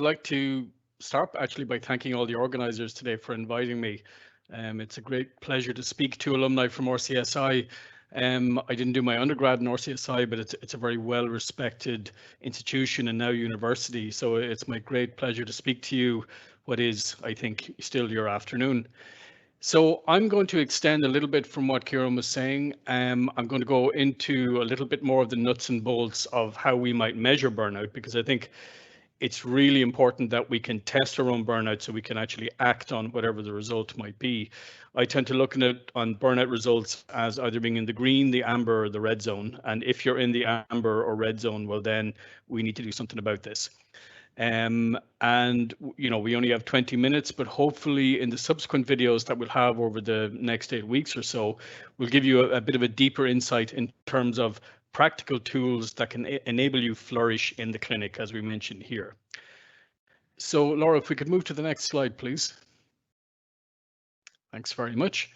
like to start actually by thanking all the organizers today for inviting me. It's a great pleasure to speak to alumni from RCSI. I didn't do my undergrad in RCSI, but it's a very well-respected institution and now university. So it's my great pleasure to speak to you, what is, I think, still your afternoon. So I'm going to extend a little bit from what Ciaran was saying. I'm going to go into a little bit more of the nuts and bolts of how we might measure burnout, because I think it's really important that we can test our own burnout so we can actually act on whatever the result might be. I tend to look at it on burnout results as either being in the green, the amber, or the red zone. And if you're in the amber or red zone, well, then we need to do something about this. And we only have 20 minutes, but hopefully in the subsequent videos that we'll have over the next 8 weeks or so, we'll give you a bit of a deeper insight in terms of practical tools that can enable you flourish in the clinic, as we mentioned here. So Laura, if we could move to the next slide, please. Thanks very much.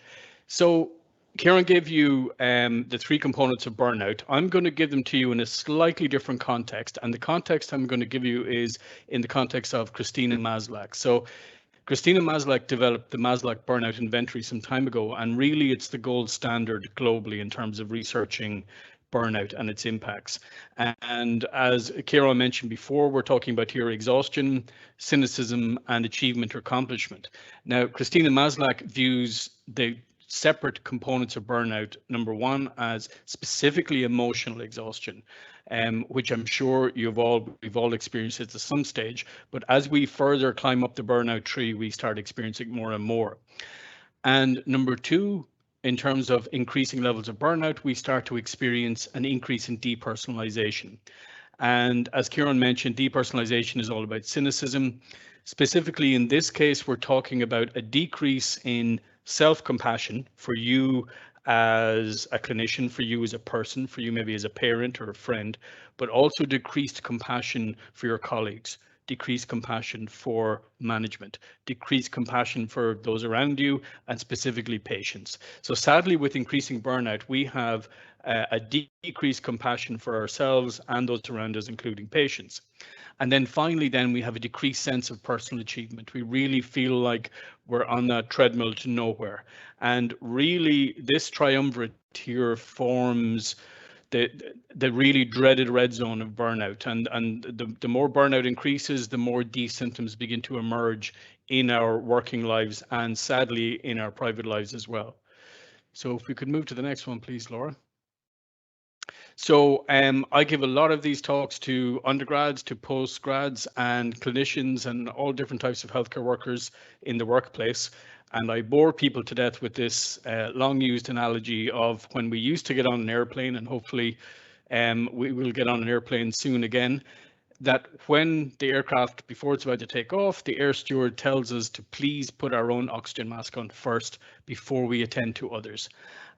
So Ciaran gave you the three components of burnout. I'm going to give them to you in a slightly different context. And the context I'm going to give you is in the context of Christina Maslach. So Christina Maslach developed the Maslach Burnout Inventory some time ago, and really it's the gold standard globally in terms of researching burnout and its impacts. And as Ciaran mentioned before, we're talking about here exhaustion, cynicism, and achievement or accomplishment. Now, Christina Maslach views the separate components of burnout, number one, as specifically emotional exhaustion, which I'm sure we've all experienced at some stage. But as we further climb up the burnout tree, we start experiencing more and more. And number two, in terms of increasing levels of burnout, we start to experience an increase in depersonalization. And as Ciaran mentioned, depersonalization is all about cynicism. Specifically, in this case, we're talking about a decrease in self-compassion for you as a clinician, for you as a person, for you maybe as a parent or a friend, but also decreased compassion for your colleagues, decreased compassion for management, decreased compassion for those around you, and specifically patients. So sadly, with increasing burnout, we have a decreased compassion for ourselves and those around us, including patients. And then finally, we have a decreased sense of personal achievement. We really feel like we're on that treadmill to nowhere. And really, this triumvirate here forms the really dreaded red zone of burnout. And the more burnout increases, the more these symptoms begin to emerge in our working lives and sadly in our private lives as well. So if we could move to the next one, please, Laura. So I give a lot of these talks to undergrads, to postgrads, and clinicians, and all different types of healthcare workers in the workplace. And I bore people to death with this long used analogy of when we used to get on an airplane, and hopefully we will get on an airplane soon again, that when the aircraft, before it's about to take off, the air steward tells us to please put our own oxygen mask on first before we attend to others.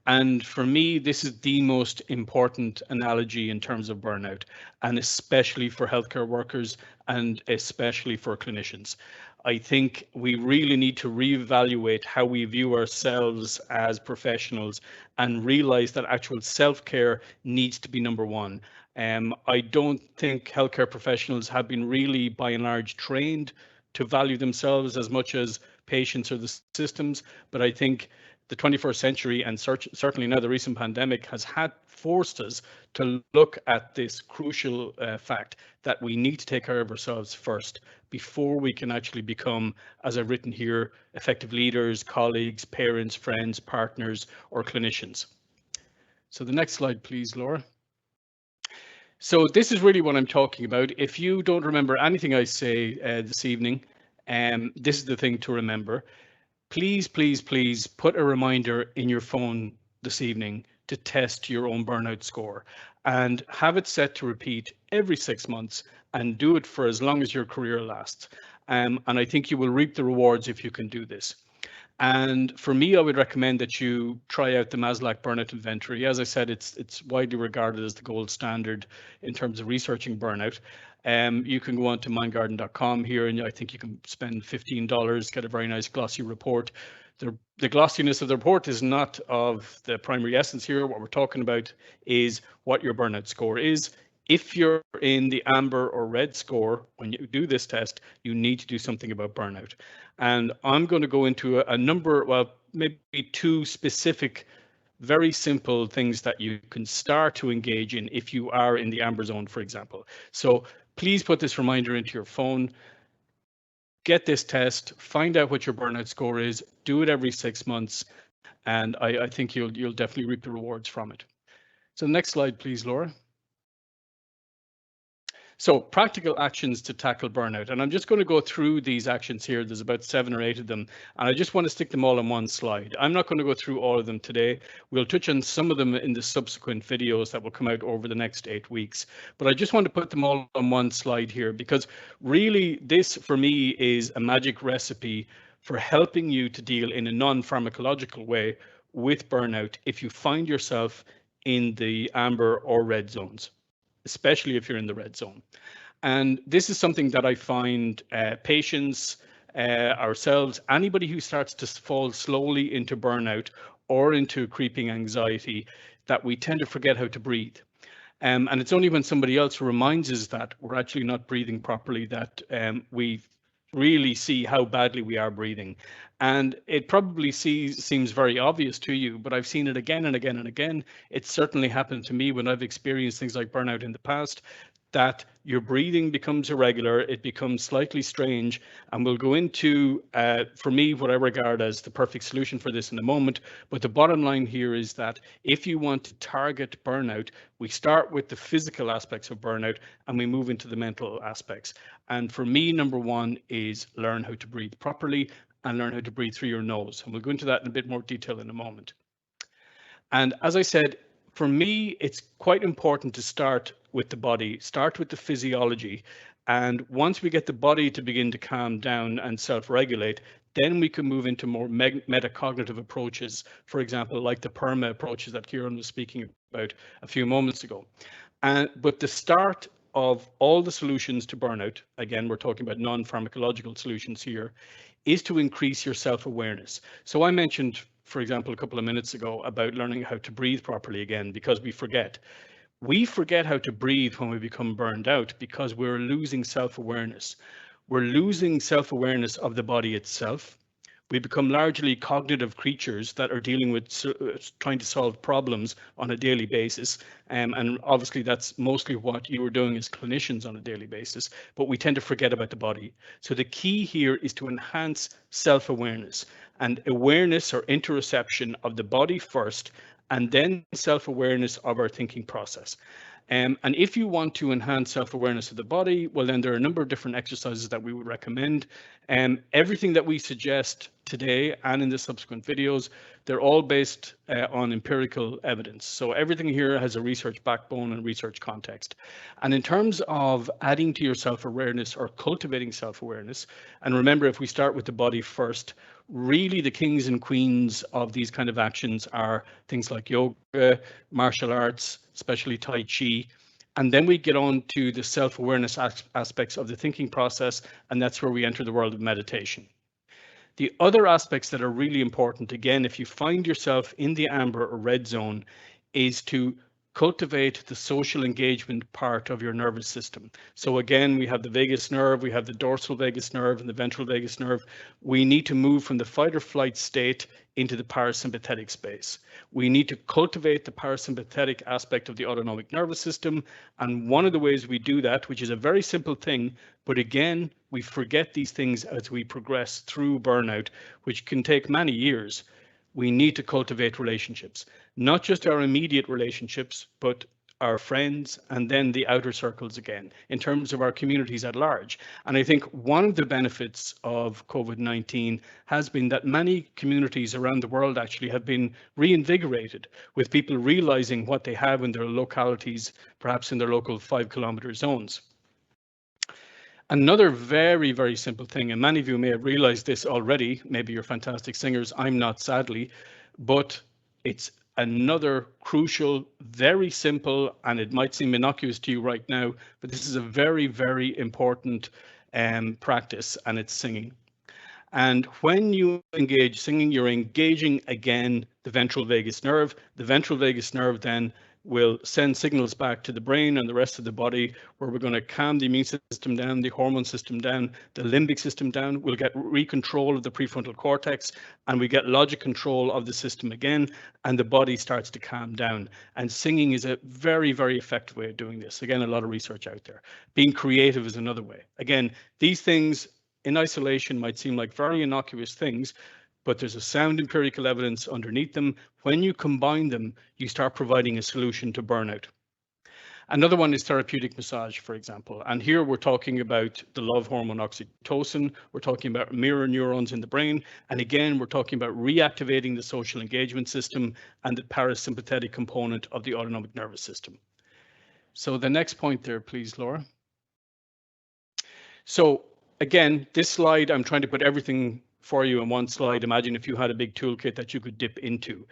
And for me, this is the most important analogy in terms of burnout, and especially for healthcare workers and especially for clinicians. I think we really need to reevaluate how we view ourselves as professionals and realize that actual self-care needs to be number one. I don't think healthcare professionals have been really, by and large, trained to value themselves as much as patients or the systems, but I think the 21st century and certainly now the recent pandemic has forced us to look at this crucial fact that we need to take care of ourselves first before we can actually become, as I've written here, effective leaders, colleagues, parents, friends, partners, or clinicians. So the next slide, please, Laura. So this is really what I'm talking about. If you don't remember anything I say this evening, this is the thing to remember. Please, please, please put a reminder in your phone this evening to test your own burnout score and have it set to repeat every 6 months and do it for as long as your career lasts. And I think you will reap the rewards if you can do this. And for me, I would recommend that you try out the Maslach Burnout Inventory. As I said, it's widely regarded as the gold standard in terms of researching burnout. You can go on to mindgarden.com here, and I think you can spend $15, get a very nice glossy report. The glossiness of the report is not of the primary essence here. What we're talking about is what your burnout score is If you're in the amber or red score, when you do this test, you need to do something about burnout. And I'm going to go into a number, well, maybe two specific, very simple things that you can start to engage in if you are in the amber zone, for example. So please put this reminder into your phone. Get this test, find out what your burnout score is, do it every 6 months, and I think you'll definitely reap the rewards from it. So next slide, please, Laura. So practical actions to tackle burnout. And I'm just going to go through these actions here. There's about 7 or 8 of them. And I just want to stick them all on one slide. I'm not going to go through all of them today. We'll touch on some of them in the subsequent videos that will come out over the next 8 weeks. But I just want to put them all on one slide here, because really this for me is a magic recipe for helping you to deal in a non-pharmacological way with burnout if you find yourself in the amber or red zones, especially if you're in the red zone. And this is something that I find patients, ourselves, anybody who starts to fall slowly into burnout or into creeping anxiety, that we tend to forget how to breathe. And it's only when somebody else reminds us that we're actually not breathing properly that we really see how badly we are breathing. And it probably seems very obvious to you, but I've seen it again and again and again. It's certainly happened to me when I've experienced things like burnout in the past, that your breathing becomes irregular, it becomes slightly strange, and we'll go into, for me, what I regard as the perfect solution for this in a moment. But the bottom line here is that if you want to target burnout, we start with the physical aspects of burnout and we move into the mental aspects. And for me, number one is learn how to breathe properly and learn how to breathe through your nose. And we'll go into that in a bit more detail in a moment. And as I said, for me, it's quite important to start with the body, start with the physiology. And once we get the body to begin to calm down and self-regulate, then we can move into more metacognitive approaches, for example, like the PERMA approaches that Ciaran was speaking about a few moments ago. But the start of all the solutions to burnout, again, we're talking about non-pharmacological solutions here, is to increase your self-awareness. So I mentioned, for example, a couple of minutes ago about learning how to breathe properly again, because we forget. We forget how to breathe when we become burned out because we're losing self-awareness. We're losing self-awareness of the body itself. We become largely cognitive creatures that are dealing with trying to solve problems on a daily basis. And obviously that's mostly what you are doing as clinicians on a daily basis, but we tend to forget about the body. So the key here is to enhance self-awareness and awareness or interoception of the body first, and then self-awareness of our thinking process. And if you want to enhance self-awareness of the body, well, then there are a number of different exercises that we would recommend. And everything that we suggest today and in the subsequent videos, they're all based on empirical evidence. So everything here has a research backbone and research context. And in terms of adding to your self-awareness or cultivating self-awareness, and remember, if we start with the body first, really the kings and queens of these kind of actions are things like yoga, martial arts, especially Tai Chi. And then we get on to the self-awareness aspects of the thinking process, and that's where we enter the world of meditation. The other aspects that are really important, again, if you find yourself in the amber or red zone, is to cultivate the social engagement part of your nervous system. So again, we have the vagus nerve, we have the dorsal vagus nerve and the ventral vagus nerve. We need to move from the fight or flight state into the parasympathetic space. We need to cultivate the parasympathetic aspect of the autonomic nervous system. And one of the ways we do that, which is a very simple thing, but again, we forget these things as we progress through burnout, which can take many years. We need to cultivate relationships, not just our immediate relationships, but our friends, and then the outer circles again, in terms of our communities at large. And I think one of the benefits of COVID-19 has been that many communities around the world actually have been reinvigorated, with people realizing what they have in their localities, perhaps in their local 5-kilometer zones. Another very, very simple thing, and many of you may have realized this already, maybe you're fantastic singers, I'm not, sadly, but it's another crucial, very simple, and it might seem innocuous to you right now, but this is a very, very important practice, and it's singing. And when you engage singing, you're engaging again the ventral vagus nerve. The ventral vagus nerve then will send signals back to the brain and the rest of the body, where we're going to calm the immune system down, the hormone system down, the limbic system down. We'll get recontrol of the prefrontal cortex, and we get logic control of the system again, and the body starts to calm down. And singing is a very, very effective way of doing this. Again, a lot of research out there. Being creative is another way. Again, these things in isolation might seem like very innocuous things, but there's a sound empirical evidence underneath them. When you combine them, you start providing a solution to burnout. Another one is therapeutic massage, for example. And here we're talking about the love hormone oxytocin. We're talking about mirror neurons in the brain. And again, we're talking about reactivating the social engagement system and the parasympathetic component of the autonomic nervous system. So the next point there, please, Laura. So again, this slide, I'm trying to put everything for you in one slide. Imagine if you had a big toolkit that you could dip into.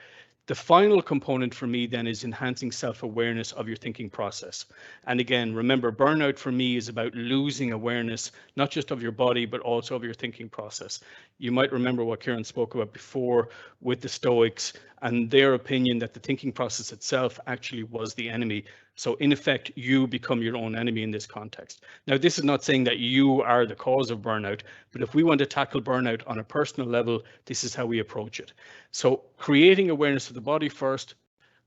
The final component for me then is enhancing self-awareness of your thinking process. And again, remember, burnout for me is about losing awareness, not just of your body, but also of your thinking process. You might remember what Ciaran spoke about before with the Stoics and their opinion that the thinking process itself actually was the enemy. So in effect, you become your own enemy in this context. Now, this is not saying that you are the cause of burnout, but if we want to tackle burnout on a personal level, this is how we approach it. So creating awareness of the body first,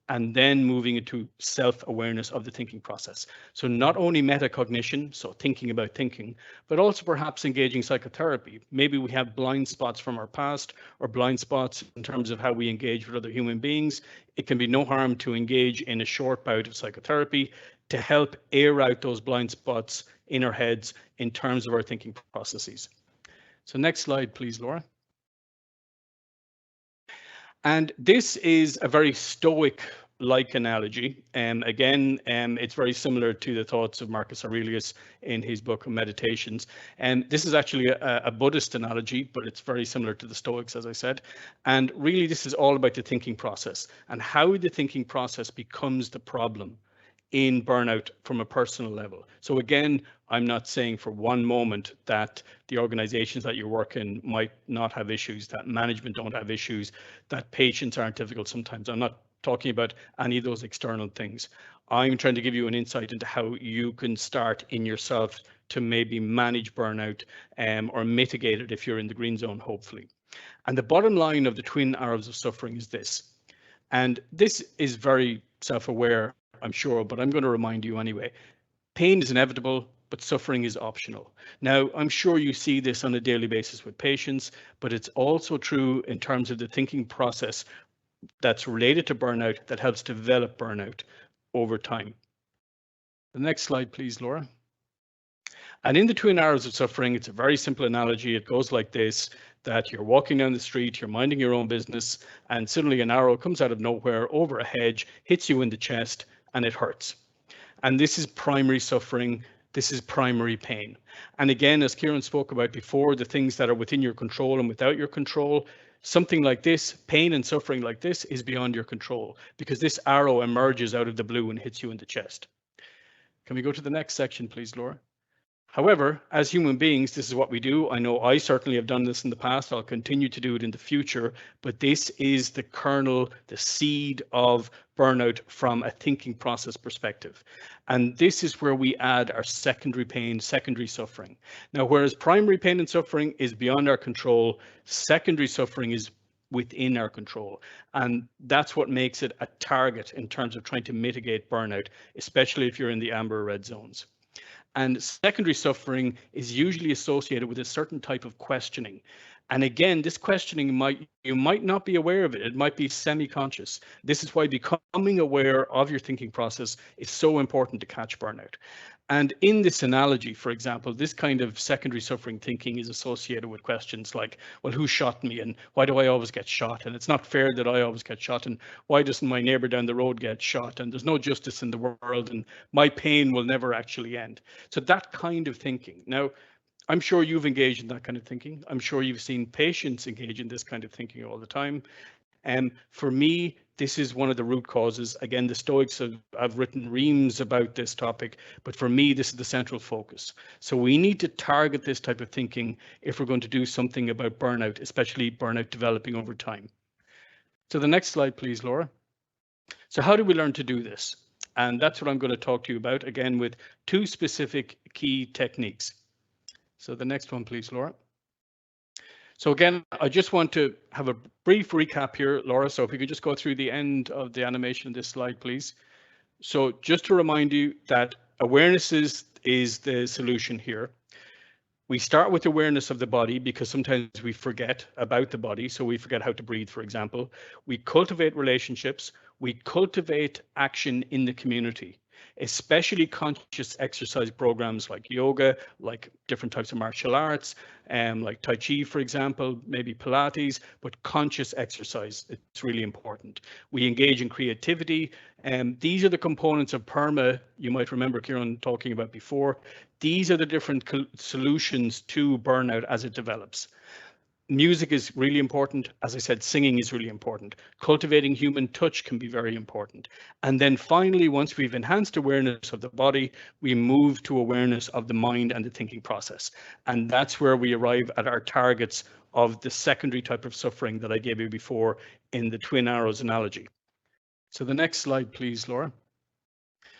and then moving into self-awareness of the thinking process. So not only metacognition, so thinking about thinking, but also perhaps engaging psychotherapy. Maybe we have blind spots from our past or blind spots in terms of how we engage with other human beings. It can be no harm to engage in a short bout of psychotherapy to help air out those blind spots in our heads in terms of our thinking processes. So next slide, please, Laura. And this is a very Stoic-like analogy. Again, it's very similar to the thoughts of Marcus Aurelius in his book Meditations. And this is actually a Buddhist analogy, but it's very similar to the Stoics, as I said. And really, this is all about the thinking process and how the thinking process becomes the problem in burnout from a personal level. So again, I'm not saying for one moment that the organizations that you work in might not have issues, that management don't have issues, that patients aren't difficult sometimes. I'm not talking about any of those external things. I'm trying to give you an insight into how you can start in yourself to maybe manage burnout or mitigate it if you're in the green zone, hopefully. And the bottom line of the twin arrows of suffering is this. And this is very self-aware, I'm sure, but I'm going to remind you anyway. Pain is inevitable, but suffering is optional. Now, I'm sure you see this on a daily basis with patients, but it's also true in terms of the thinking process that's related to burnout that helps develop burnout over time. The next slide, please, Laura. And in the twin arrows of suffering, it's a very simple analogy. It goes like this, that you're walking down the street, you're minding your own business, and suddenly an arrow comes out of nowhere over a hedge, hits you in the chest, and it hurts. And this is primary suffering. This is primary pain. And again, as Ciaran spoke about before, the things that are within your control and without your control, something like this, pain and suffering like this, is beyond your control because this arrow emerges out of the blue and hits you in the chest. Can we go to the next section, please, Laura? However, as human beings, this is what we do. I know I certainly have done this in the past. I'll continue to do it in the future, but this is the kernel, the seed of burnout from a thinking process perspective. And this is where we add our secondary pain, secondary suffering. Now, whereas primary pain and suffering is beyond our control, secondary suffering is within our control. And that's what makes it a target in terms of trying to mitigate burnout, especially if you're in the amber or red zones. And secondary suffering is usually associated with a certain type of questioning. And again, this questioning you might not be aware of it. It might be semi-conscious. This is why becoming aware of your thinking process is so important to catch burnout. And in this analogy, for example, this kind of secondary suffering thinking is associated with questions like, well, who shot me? And why do I always get shot? And it's not fair that I always get shot. And why doesn't my neighbor down the road get shot? And there's no justice in the world. And my pain will never actually end. So that kind of thinking. Now, I'm sure you've engaged in that kind of thinking. I'm sure you've seen patients engage in this kind of thinking all the time. And for me, this is one of the root causes. Again, the Stoics have written reams about this topic, but for me, this is the central focus. So we need to target this type of thinking if we're going to do something about burnout, especially burnout developing over time. So the next slide, please, Laura. So how do we learn to do this? And that's what I'm going to talk to you about, again, with two specific key techniques. So the next one, please, Laura. So again, I just want to have a brief recap here, Laura. So if we could just go through the end of the animation of this slide, please. So just to remind you that awareness is the solution here. We start with awareness of the body because sometimes we forget about the body. So we forget how to breathe, for example. We cultivate relationships. We cultivate action in the community, especially conscious exercise programs like yoga, like different types of martial arts, like Tai Chi, for example, maybe Pilates, but conscious exercise, it's really important. We engage in creativity. These are the components of PERMA you might remember Ciaran talking about before. These are the different solutions to burnout as it develops. Music is really important. As I said, singing is really important. Cultivating human touch can be very important. And then finally, once we've enhanced awareness of the body, we move to awareness of the mind and the thinking process. And that's where we arrive at our targets of the secondary type of suffering that I gave you before in the twin arrows analogy. So the next slide, please, Laura.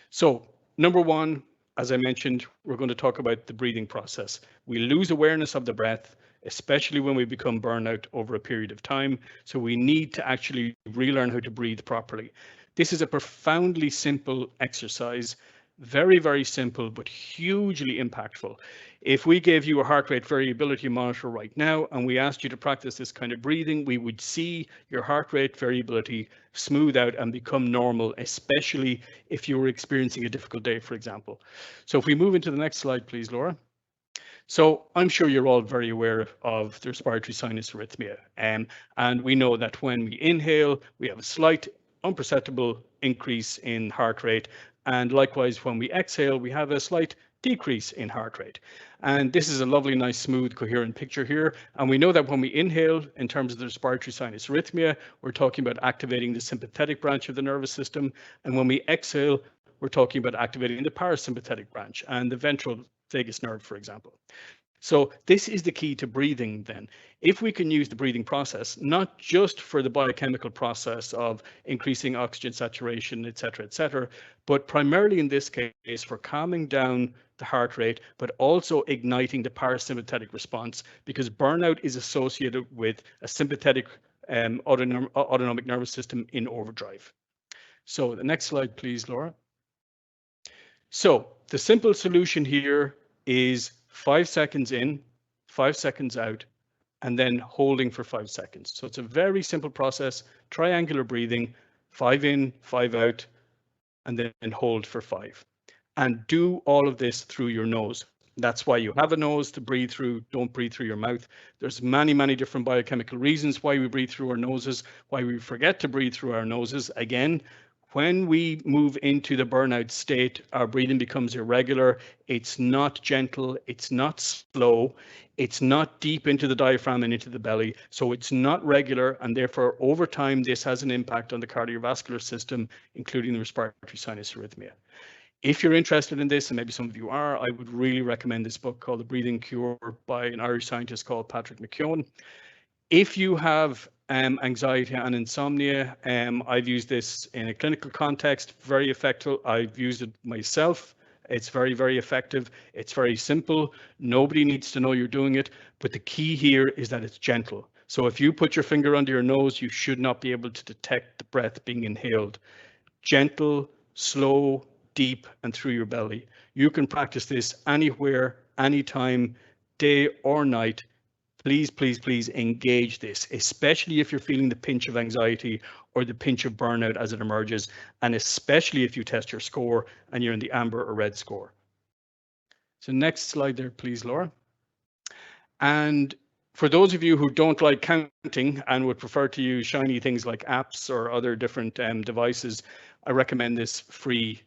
So number one, as I mentioned, we're going to talk about the breathing process. We lose awareness of the breath, especially when we become burnout over a period of time. So we need to actually relearn how to breathe properly. This is a profoundly simple exercise, very, very simple, but hugely impactful. If we gave you a heart rate variability monitor right now and we asked you to practice this kind of breathing, we would see your heart rate variability smooth out and become normal, especially if you were experiencing a difficult day, for example. So if we move into the next slide, please, Laura. So I'm sure you're all very aware of the respiratory sinus arrhythmia. And we know that when we inhale, we have a slight imperceptible increase in heart rate. And likewise, when we exhale, we have a slight decrease in heart rate. And this is a lovely, nice, smooth, coherent picture here. And we know that when we inhale, in terms of the respiratory sinus arrhythmia, we're talking about activating the sympathetic branch of the nervous system. And when we exhale, we're talking about activating the parasympathetic branch and the ventral vagus nerve, for example. So this is the key to breathing then. If we can use the breathing process, not just for the biochemical process of increasing oxygen saturation, et cetera, but primarily in this case for calming down the heart rate, but also igniting the parasympathetic response, because burnout is associated with a sympathetic autonomic nervous system in overdrive. So the next slide, please, Laura. So the simple solution here is 5 seconds in, 5 seconds out, and then holding for 5 seconds. So it's a very simple process, triangular breathing, 5 in, 5 out, and then hold for 5. And do all of this through your nose. That's why you have a nose to breathe through. Don't breathe through your mouth. There's many, many different biochemical reasons why we breathe through our noses, why we forget to breathe through our noses. Again, when we move into the burnout state, our breathing becomes irregular. It's not gentle. It's not slow. It's not deep into the diaphragm and into the belly. So it's not regular. And therefore, over time, this has an impact on the cardiovascular system, including the respiratory sinus arrhythmia. If you're interested in this, and maybe some of you are, I would really recommend this book called The Breathing Cure by an Irish scientist called Padraic. If you have anxiety and insomnia, I've used this in a clinical context, very effective. I've used it myself. It's very, very effective. It's very simple. Nobody needs to know you're doing it, but the key here is that it's gentle. So if you put your finger under your nose, you should not be able to detect the breath being inhaled. Gentle, slow, deep, and through your belly. You can practice this anywhere, anytime, day or night. Please, please, please engage this, especially if you're feeling the pinch of anxiety or the pinch of burnout as it emerges, and especially if you test your score and you're in the amber or red score. So next slide there, please, Laura. And for those of you who don't like counting and would prefer to use shiny things like apps or other different devices, I recommend this free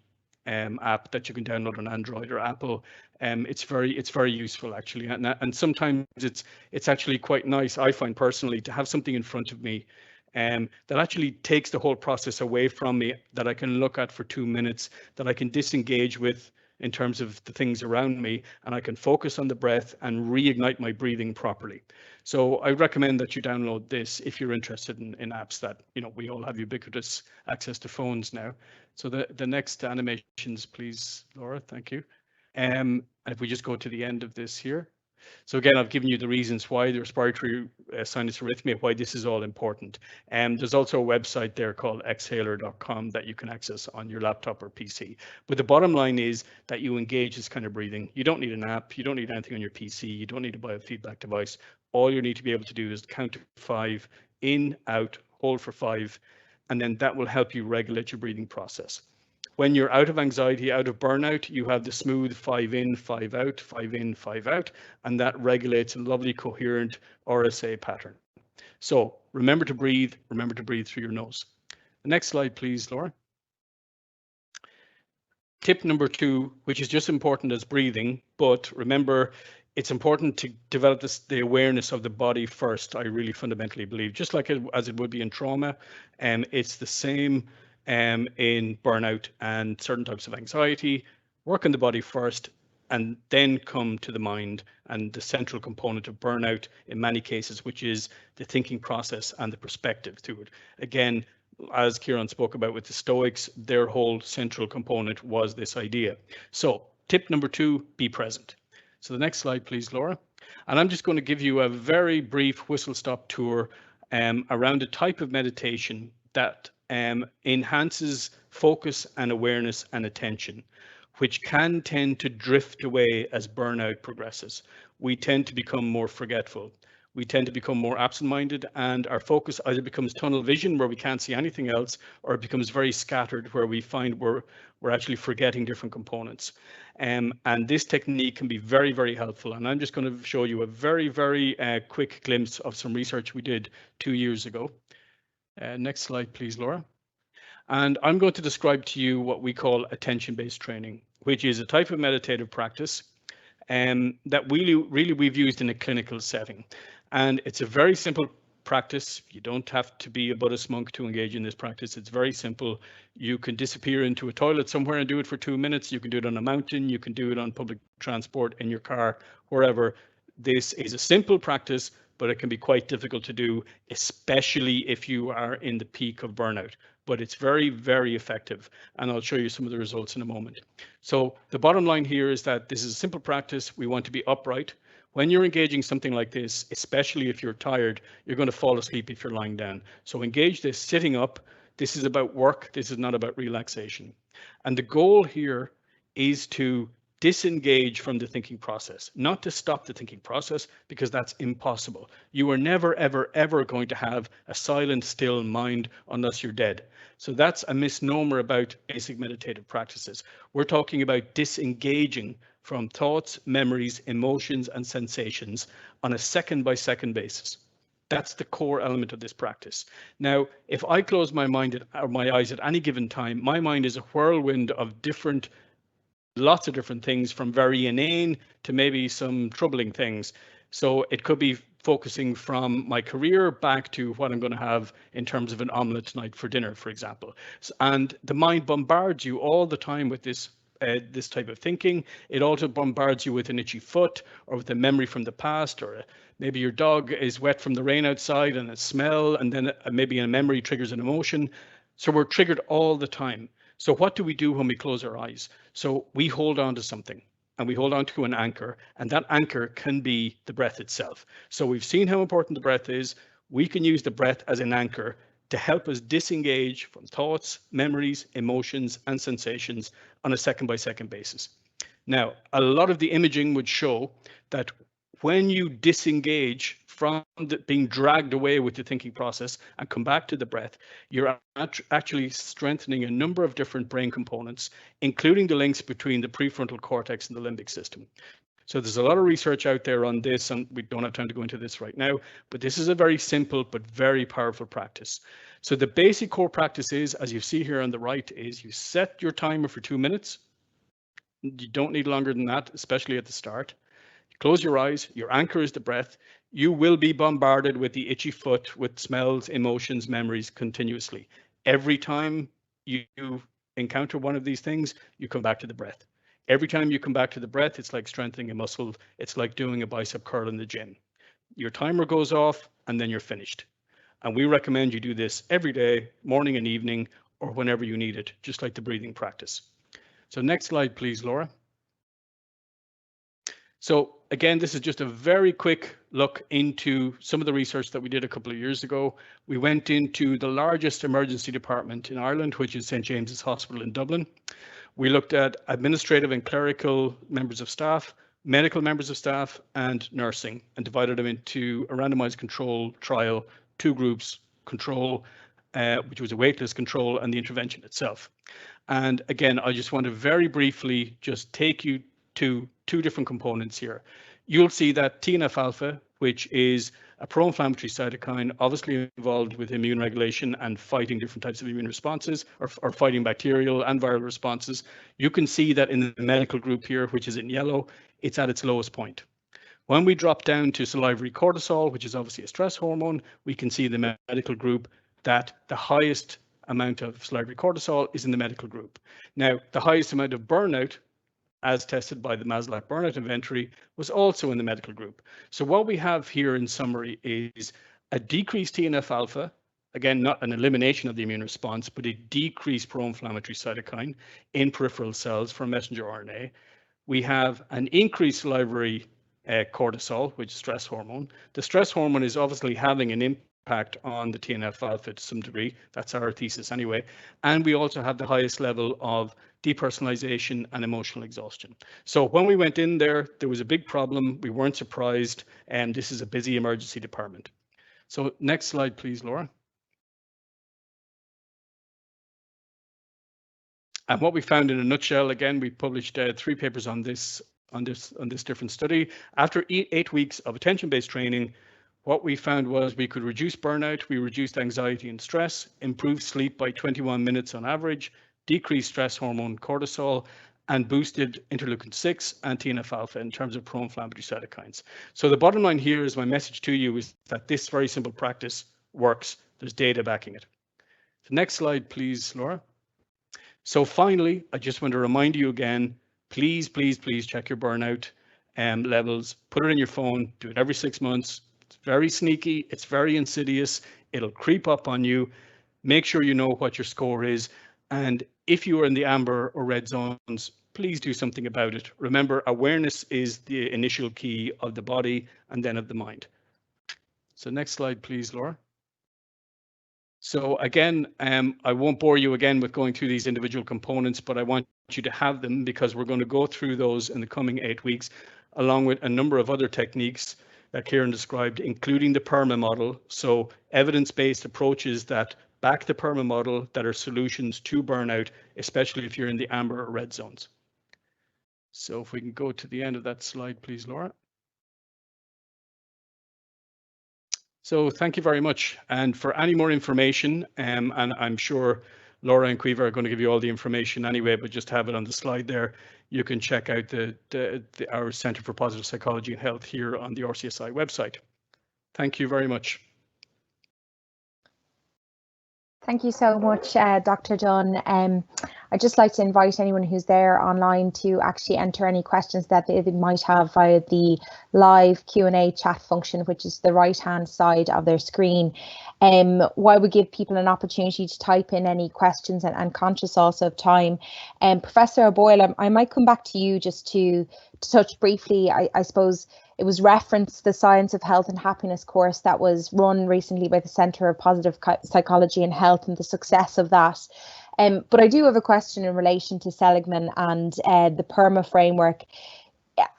app that you can download on Android or Apple. It's very useful actually, and sometimes it's actually quite nice, I find personally, to have something in front of me that actually takes the whole process away from me, that I can look at for 2 minutes, that I can disengage with, in terms of the things around me, and I can focus on the breath and reignite my breathing properly. So I recommend that you download this if you're interested in apps that, we all have ubiquitous access to phones now. So the next animations, please, Laura, thank you. And if we just go to the end of this here. So again, I've given you the reasons why the respiratory sinus arrhythmia, why this is all important. And there's also a website there called exhaler.com that you can access on your laptop or PC. But the bottom line is that you engage this kind of breathing. You don't need an app. You don't need anything on your PC. You don't need a biofeedback device. All you need to be able to do is count to 5, in, out, hold for 5, and then that will help you regulate your breathing process. When you're out of anxiety, out of burnout, you have the smooth 5 in, 5 out, 5 in, 5 out, and that regulates a lovely coherent RSA pattern. So remember to breathe through your nose. The next slide, please, Laura. Tip number 2, which is just important as breathing, but remember, it's important to develop the awareness of the body first. I really fundamentally believe, just like as it would be in trauma, and it's the same in burnout and certain types of anxiety. Work on the body first and then come to the mind and the central component of burnout in many cases, which is the thinking process and the perspective to it. Again, as Ciaran spoke about with the Stoics, their whole central component was this idea. So tip number 2, be present. So the next slide, please, Laura. And I'm just going to give you a very brief whistle-stop tour around a type of meditation that enhances focus and awareness and attention, which can tend to drift away as burnout progresses. We tend to become more forgetful. We tend to become more absent-minded, and our focus either becomes tunnel vision where we can't see anything else, or it becomes very scattered where we find we're actually forgetting different components. And this technique can be very, very helpful. And I'm just going to show you a very, very quick glimpse of some research we did 2 years ago. Next slide, please, Laura. And I'm going to describe to you what we call attention-based training, which is a type of meditative practice that really we've used in a clinical setting. And it's a very simple practice. You don't have to be a Buddhist monk to engage in this practice. It's very simple. You can disappear into a toilet somewhere and do it for 2 minutes. You can do it on a mountain. You can do it on public transport, in your car, wherever. This is a simple practice, but it can be quite difficult to do, especially if you are in the peak of burnout. But it's very, very effective. And I'll show you some of the results in a moment. So the bottom line here is that this is a simple practice. We want to be upright. When you're engaging something like this, especially if you're tired, you're going to fall asleep if you're lying down. So engage this sitting up. This is about work. This is not about relaxation. And the goal here is to disengage from the thinking process, not to stop the thinking process, because that's impossible. You are never, ever, ever going to have a silent, still mind unless you're dead. So that's a misnomer about basic meditative practices. We're talking about disengaging from thoughts, memories, emotions, and sensations on a second-by-second basis. That's the core element of this practice. Now, if I close my mind or my eyes at any given time, my mind is a whirlwind of lots of different things, from very inane to maybe some troubling things. So it could be focusing from my career back to what I'm going to have in terms of an omelette tonight for dinner, for example. And the mind bombards you all the time with this type of thinking. It also bombards you with an itchy foot, or with a memory from the past, or maybe your dog is wet from the rain outside and a smell, and then maybe a memory triggers an emotion. So we're triggered all the time. So what do we do when we close our eyes? So we hold on to something, and we hold on to an anchor, and that anchor can be the breath itself. So we've seen how important the breath is. We can use the breath as an anchor to help us disengage from thoughts, memories, emotions, and sensations on a second-by-second basis. Now, a lot of the imaging would show that when you disengage from being dragged away with the thinking process and come back to the breath, you're actually strengthening a number of different brain components, including the links between the prefrontal cortex and the limbic system. So there's a lot of research out there on this, and we don't have time to go into this right now, but this is a very simple but very powerful practice. So the basic core practice is, as you see here on the right, is you set your timer for 2 minutes. You don't need longer than that, especially at the start. Close your eyes, your anchor is the breath. You will be bombarded with the itchy foot, with smells, emotions, memories continuously. Every time you encounter one of these things, you come back to the breath. Every time you come back to the breath, it's like strengthening a muscle. It's like doing a bicep curl in the gym. Your timer goes off and then you're finished. And we recommend you do this every day, morning and evening, or whenever you need it, just like the breathing practice. So next slide, please, Laura. So again, this is just a very quick look into some of the research that we did a couple of years ago. We went into the largest emergency department in Ireland, which is St. James's Hospital in Dublin. We looked at administrative and clerical members of staff, medical members of staff, and nursing, and divided them into a randomized control trial, 2 groups, control, which was a waitlist control, and the intervention itself. And again, I just want to very briefly just take you to 2 different components here. You'll see that TNF-alpha, which is a pro-inflammatory cytokine, obviously involved with immune regulation and fighting different types of immune responses, or fighting bacterial and viral responses. You can see that in the medical group here, which is in yellow, it's at its lowest point. When we drop down to salivary cortisol, which is obviously a stress hormone, we can see in the medical group that the highest amount of salivary cortisol is in the medical group. Now, the highest amount of burnout, as tested by the Maslach burnout inventory, was also in the medical group. So what we have here in summary is a decreased TNF-alpha, again, not an elimination of the immune response, but a decreased pro-inflammatory cytokine in peripheral cells from messenger RNA. We have an increased salivary cortisol, which is stress hormone. The stress hormone is obviously having an impact on the TNF-alpha to some degree. That's our thesis anyway. And we also have the highest level of depersonalization and emotional exhaustion. So when we went in there was a big problem. We weren't surprised, and this is a busy emergency department. So next slide, please, Laura. And what we found in a nutshell, again, we published 3 papers on this different study. After 8 weeks of attention-based training, what we found was we could reduce burnout, we reduced anxiety and stress, improved sleep by 21 minutes on average, decreased stress hormone cortisol, and boosted interleukin-6 and TNF-alpha in terms of pro-inflammatory cytokines. So the bottom line here is my message to you is that this very simple practice works. There's data backing it. The next slide, please, Laura. So finally, I just want to remind you again, please, please, please check your burnout levels. Put it in your phone. Do it every 6 months. It's very sneaky. It's very insidious. It'll creep up on you. Make sure you know what your score is. And if you are in the amber or red zones, please do something about it. Remember, awareness is the initial key of the body and then of the mind. So next slide, please, Laura. So again, I won't bore you again with going through these individual components, but I want you to have them because we're going to go through those in the coming 8 weeks, along with a number of other techniques that Ciaran described, including the PERMA model. So evidence-based approaches that back the PERMA model that are solutions to burnout, especially if you're in the amber or red zones. So if we can go to the end of that slide, please, Laura. So thank you very much. And for any more information, and I'm sure Laura and Caoimhe are going to give you all the information anyway, but just have it on the slide there. You can check out our Centre for Positive Psychology and Health here on the RCSI website. Thank you very much. Thank you so much, Dr. Dunne. I'd just like to invite anyone who's there online to actually enter any questions that they might have via the live Q&A chat function, which is the right-hand side of their screen. While we give people an opportunity to type in any questions and conscious also of time, Professor O'Boyle, I might come back to you just to touch briefly. I suppose it was referenced the Science of Health and Happiness course that was run recently by the Centre of Positive Psychology and Health and the success of that. But I do have a question in relation to Seligman and the PERMA framework.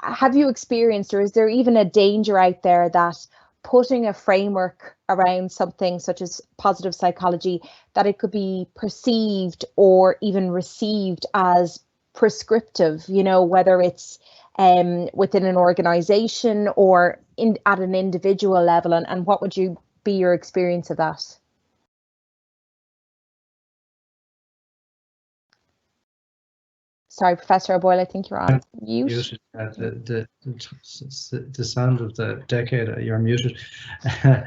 Have you experienced, or is there even a danger out there that putting a framework around something such as positive psychology, that it could be perceived or even received as prescriptive, you know, whether it's within an organization or at an individual level, and what would you be your experience of that? sorry, Professor O'Boyle, I think you're on mute. The sound of the decade, you're muted. Yeah,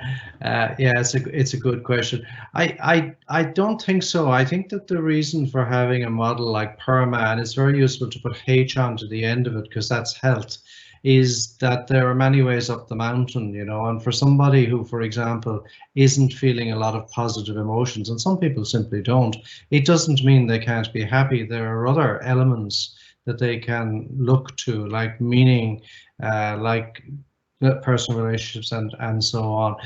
it's a good question. I don't think so. I think that the reason for having a model like PERMA, and it's very useful to put H onto the end of it because that's health, is that there are many ways up the mountain, you know, and for somebody who, for example, isn't feeling a lot of positive emotions, and some people simply don't, it doesn't mean they can't be happy. There are other elements that they can look to, like meaning, like personal relationships and so on.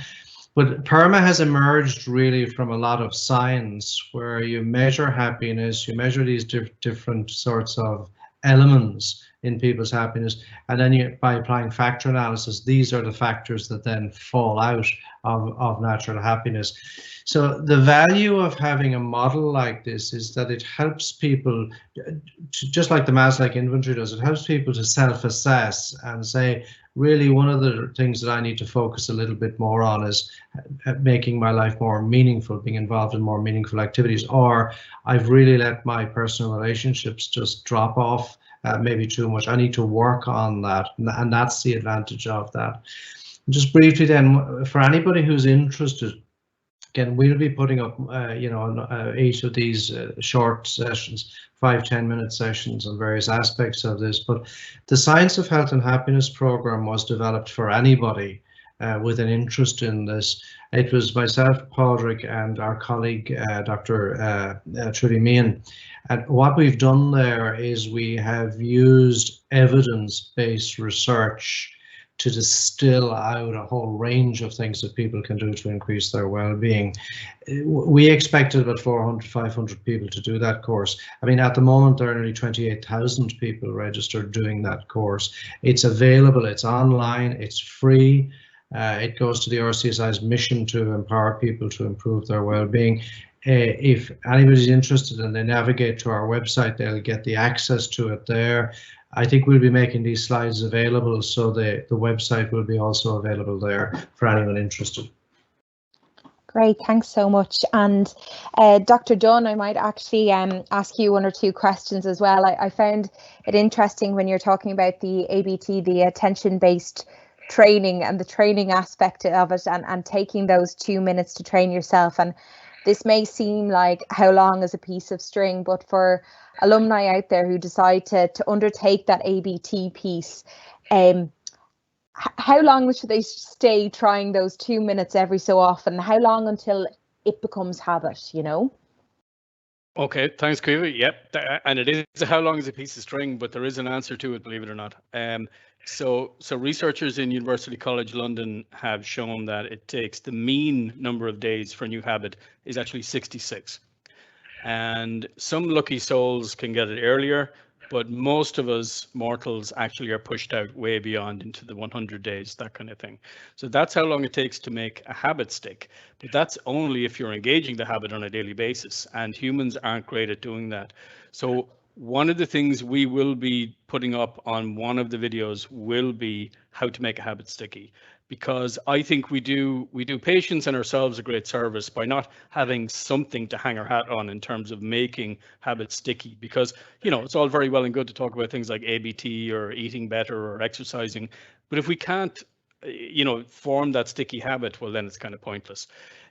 But PERMA has emerged really from a lot of science where you measure happiness, you measure these different sorts of elements in people's happiness, and then by applying factor analysis, these are the factors that then fall out of natural happiness. So the value of having a model like this is that it helps people, just like the Maslow inventory does, it helps people to self-assess and say, really, one of the things that I need to focus a little bit more on is making my life more meaningful, being involved in more meaningful activities, or I've really let my personal relationships just drop off maybe too much. I need to work on that, and that's the advantage of that. Just briefly then, for anybody who's interested, again, we'll be putting up, you know, each of these short sessions, 5-10 minute sessions on various aspects of this. But the Science of Health and Happiness program was developed for anybody with an interest in this. It was myself, Padraic, and our colleague, Dr. Meehan. And what we've done there is we have used evidence-based research to distill out a whole range of things that people can do to increase their well-being. We expected about 400, 500 people to do that course. I mean, at the moment, there are nearly 28,000 people registered doing that course. It's available, it's online, it's free. It goes to the RCSI's mission to empower people to improve their well-being. If anybody's interested and they navigate to our website, they'll get the access to it there. I think we'll be making these slides available, so the website will be also available there for anyone interested. Great, thanks so much. And Dr. Dunne, I might actually ask you one or two questions as well. I found it interesting when you're talking about the ABT, the attention-based training, and the training aspect of it, and taking those 2 minutes to train yourself. And this may seem like how long is a piece of string, but for alumni out there who decide to undertake that ABT piece, how long should they stay trying those 2 minutes every so often? How long until it becomes habit, you know? Okay, thanks, Caoimhe. Yep, and it is how long is a piece of string, but there is an answer to it, believe it or not. So researchers in University College London have shown that it takes, the mean number of days for a new habit is actually 66. And some lucky souls can get it earlier, but most of us mortals actually are pushed out way beyond into the 100 days, that kind of thing. So that's how long it takes to make a habit stick. But that's only if you're engaging the habit on a daily basis, and humans aren't great at doing that. So one of the things we will be putting up on one of the videos will be how to make a habit sticky, because I think we do patients and ourselves a great service by not having something to hang our hat on in terms of making habits sticky. Because, you know, it's all very well and good to talk about things like ABT or eating better or exercising, but if we can't, you know, form that sticky habit, well, then it's kind of pointless.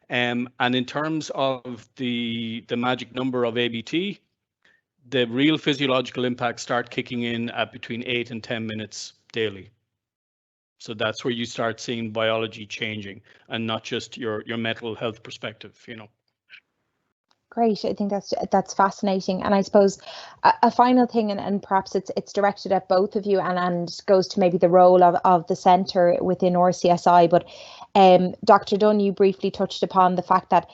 And in terms of the magic number of ABT, the real physiological impacts start kicking in at between 8 and 10 minutes daily. So that's where you start seeing biology changing, and not just your mental health perspective, you know. Great, I think that's fascinating. And I suppose a final thing, and perhaps it's directed at both of you and goes to maybe the role of the centre within RCSI. But Dr. Dunne, you briefly touched upon the fact that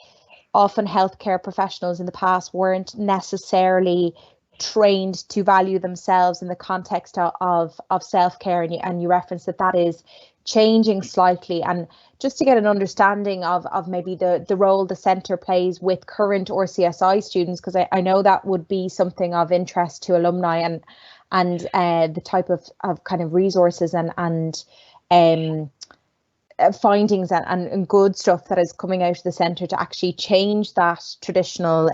often healthcare professionals in the past weren't necessarily trained to value themselves in the context of self-care, and you referenced that is changing slightly. And just to get an understanding of maybe the role the centre plays with current RCSI students, because I know that would be something of interest to alumni, and the type of kind of resources and findings and good stuff that is coming out of the centre to actually change that traditional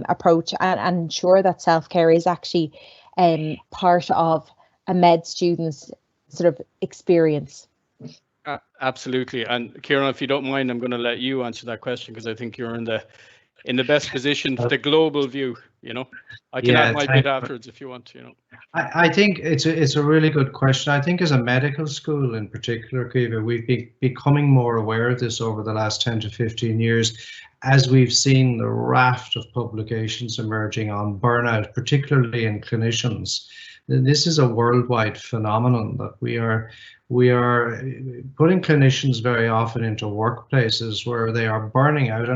approach and ensure that self-care is actually part of a med student's sort of experience? Absolutely. And Ciaran, if you don't mind, I'm going to let you answer that question, because I think you're in the best position for the global view. I can add my bit afterwards if you want. I think it's a really good question. I think as a medical school in particular, Kiva, we've been becoming more aware of this over the last 10 to 15 years, as we've seen the raft of publications emerging on burnout, particularly in clinicians. This is a worldwide phenomenon that we are putting clinicians very often into workplaces where they are burning out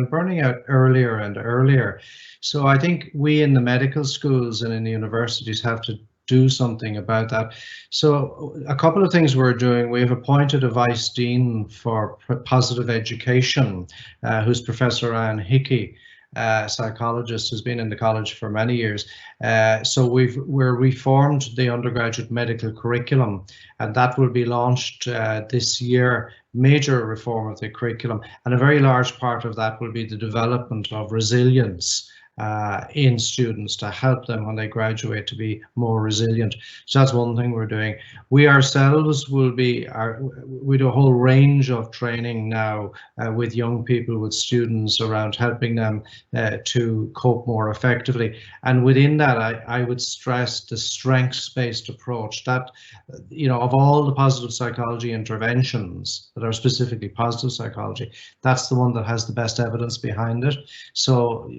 earlier and earlier. So I think we in the medical schools and in the universities have to do something about that. So a couple of things we're doing. We have appointed a vice dean for positive education, who's Professor Anne Hickey, psychologist who's been in the college for many years. So we're reformed the undergraduate medical curriculum, and that will be launched this year. Major reform of the curriculum, and a very large part of that will be the development of resilience in students to help them when they graduate to be more resilient. So that's one thing we're doing. We ourselves will we do a whole range of training now with young people, with students, around helping them to cope more effectively. And within that, I would stress the strengths-based approach that, of all the positive psychology interventions that are specifically positive psychology, that's the one that has the best evidence behind it. So,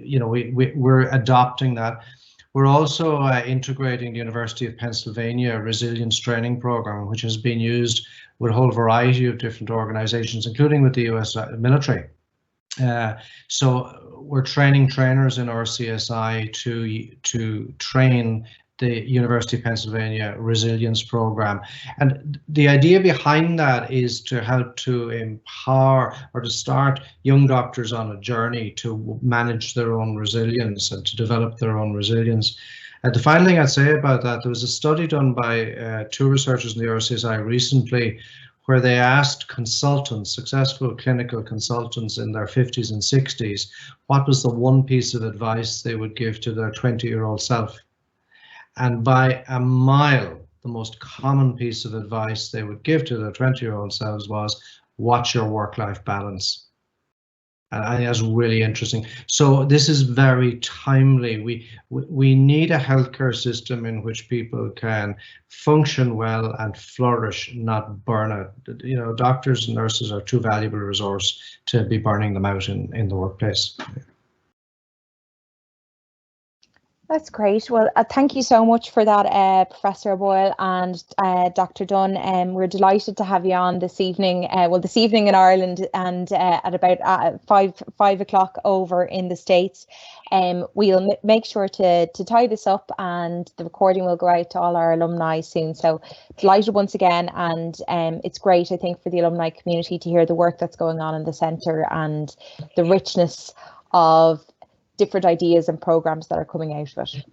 we're adopting that. We're also integrating the University of Pennsylvania resilience training program, which has been used with a whole variety of different organizations, including with the US military. So we're training trainers in RCSI to train the University of Pennsylvania resilience program. And the idea behind that is to help to empower or to start young doctors on a journey to manage their own resilience and to develop their own resilience. The final thing I'd say about that, there was a study done by two researchers in the RCSI recently, where they asked consultants, successful clinical consultants in their 50s and 60s, what was the one piece of advice they would give to their 20-year-old self. And by a mile, the most common piece of advice they would give to their 20-year-old selves was, watch your work-life balance. And I think that's really interesting. So this is very timely. We need a healthcare system in which people can function well and flourish, not burn out. Doctors and nurses are too valuable a resource to be burning them out in the workplace. That's great. Well, thank you so much for that, Professor Boyle and Dr. Dunne. We're delighted to have you on this evening. This evening in Ireland, and at about 5 o'clock over in the States. We'll make sure to tie this up, and the recording will go out to all our alumni soon. So delighted once again, and it's great, I think, for the alumni community to hear the work that's going on in the centre and the richness of different ideas and programs that are coming out of it.